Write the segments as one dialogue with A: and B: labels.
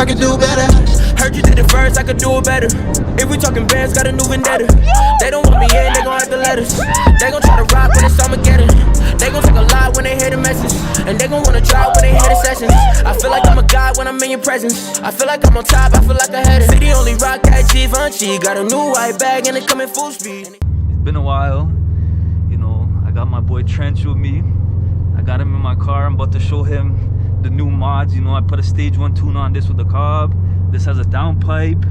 A: I could do better.
B: Heard you did it first, I could do it better. If we talking bands, got a new vendetta. They don't want me in, they gon' have to let us. They gon' try to rock when it's Armageddon. They gon' take a lot when they hear the message, and they gon' wanna drive when they hear the sessions. I feel like I'm a god when I'm in your presence. I feel like I'm on top, I feel like I had it. City only rock that Yvng Jax. Got a new white bag and it coming full speed.
C: It's been a while, you know. I got my boy Trench with me. I got him in my car. I'm about to show him the new mods. You know, I put a stage 1 tune on this with the Cobb. This has a downpipe,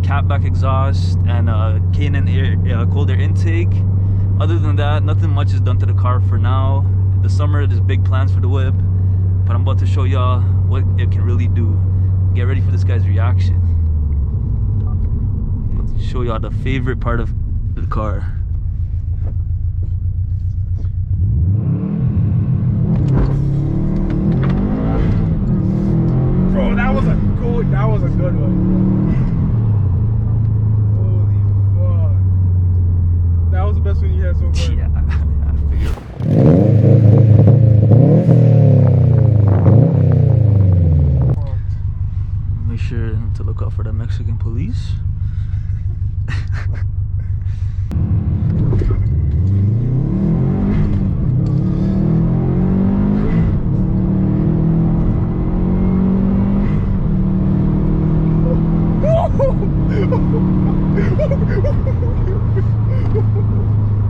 C: catback exhaust, and K&N air, cold air intake. Other than that, nothing much is done to the car for now. The summer, there's big plans for the whip, but I'm about to show y'all what it can really do. Get ready for this guy's reaction. I'm about to show y'all the favorite part of the car.
D: Bro, that was a good one. Holy fuck. That was the best one you had so far.
C: Yeah, I figured. Make sure to look out for the Mexican police.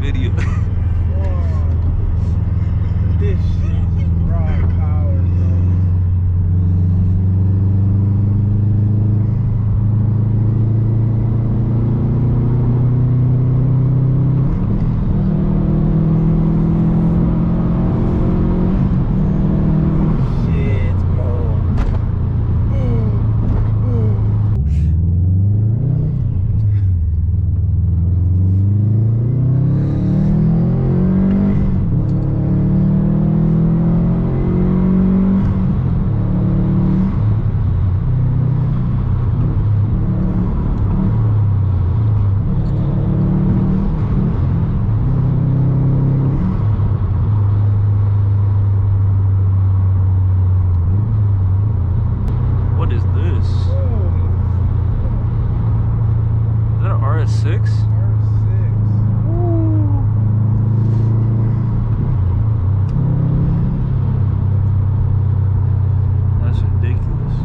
C: Video.
D: This shit is raw power, bro. Shit, bro.
C: What is this? Is that an RS6? That's ridiculous.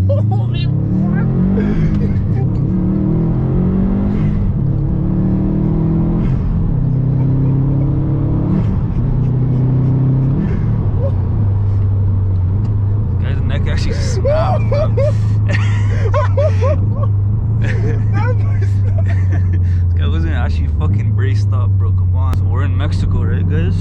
D: Holy fuck.
C: Guy's neck actually snapped. This guy wasn't actually fucking braced up, bro. Come on. So we're in Mexico, right, guys?